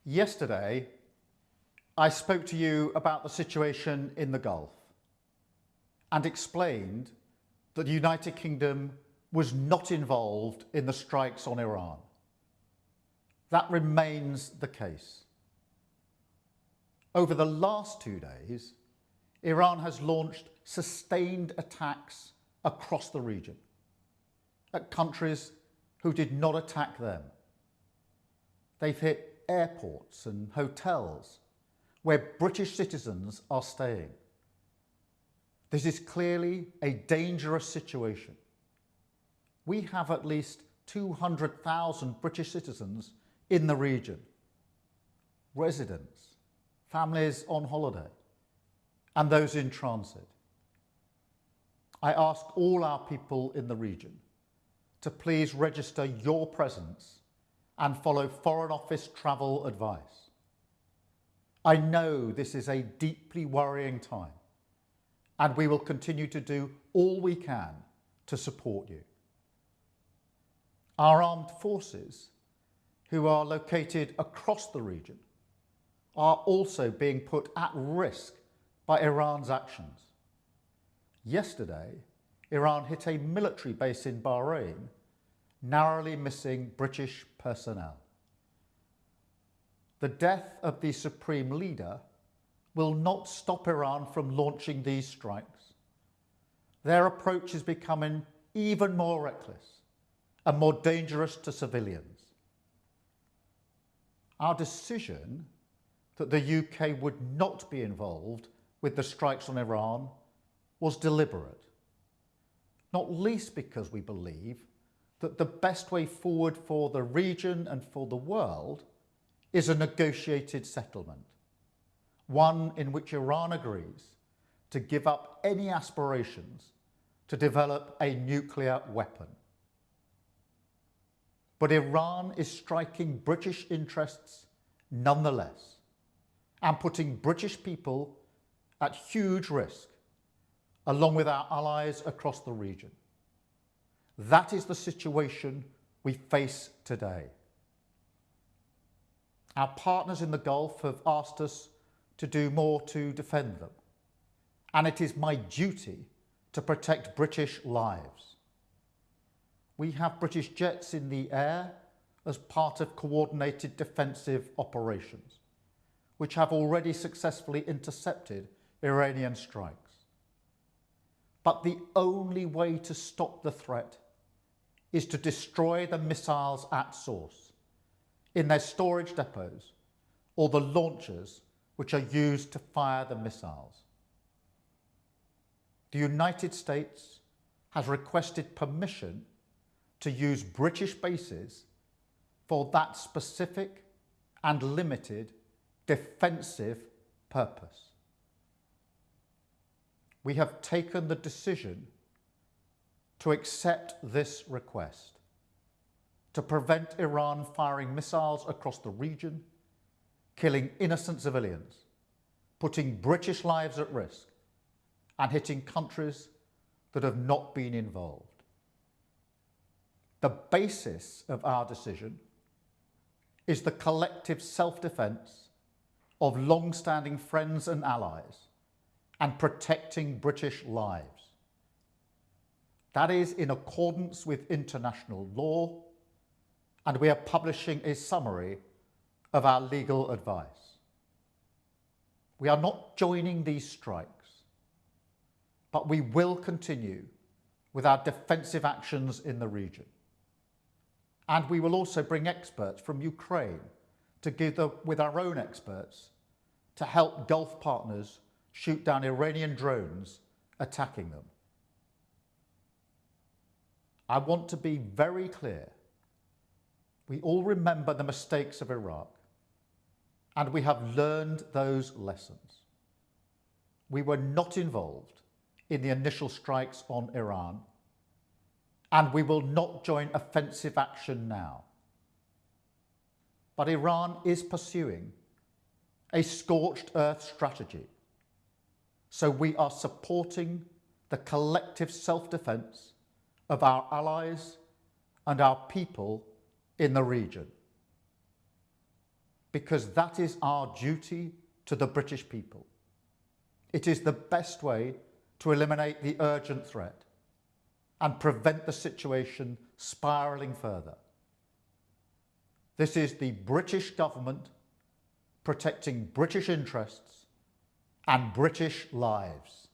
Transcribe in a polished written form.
Yesterday, I spoke to you about the situation in the Gulf and explained that the United Kingdom was not involved in the strikes on Iran. That remains the case. Over the last 2 days, Iran has launched sustained attacks across the region at countries who did not attack them. They've hit airports and hotels where British citizens are staying. This is clearly a dangerous situation. We have at least 200,000 British citizens in the region, residents, families on holiday, and those in transit. I ask all our people in the region to please register your presence and follow Foreign Office travel advice. I know this is a deeply worrying time, and we will continue to do all we can to support you. Our armed forces, who are located across the region, are also being put at risk by Iran's actions. Yesterday, Iran hit a military base in Bahrain, narrowly missing British personnel. The death of the supreme leader will not stop Iran from launching these strikes. Their approach is becoming even more reckless and more dangerous to civilians. Our decision that the UK would not be involved with the strikes on Iran was deliberate, not least because we believe that the best way forward for the region and for the world is a negotiated settlement, one in which Iran agrees to give up any aspirations to develop a nuclear weapon. But Iran is striking British interests nonetheless and putting British people at huge risk, along with our allies across the region. That is the situation we face today. Our partners in the Gulf have asked us to do more to defend them, and it is my duty to protect British lives. We have British jets in the air as part of coordinated defensive operations, which have already successfully intercepted Iranian strikes. But the only way to stop the threat is to destroy the missiles at source, in their storage depots or the launchers which are used to fire the missiles. The United States has requested permission to use British bases for that specific and limited defensive purpose. We have taken the decision to accept this request to prevent Iran firing missiles across the region, killing innocent civilians, putting British lives at risk, and hitting countries that have not been involved. The basis of our decision is the collective self-defence of long-standing friends and allies and protecting British lives. That is in accordance with international law, and we are publishing a summary of our legal advice. We are not joining these strikes, but we will continue with our defensive actions in the region. And we will also bring experts from Ukraine together with our own experts to help Gulf partners shoot down Iranian drones attacking them. I want to be very clear. We all remember the mistakes of Iraq, and we have learned those lessons. We were not involved in the initial strikes on Iran, and we will not join offensive action now. But Iran is pursuing a scorched earth strategy, so we are supporting the collective self-defense of our allies and our people in the region. because that is our duty to the British people. It is the best way to eliminate the urgent threat and prevent the situation spiralling further. This is the British government protecting British interests and British lives.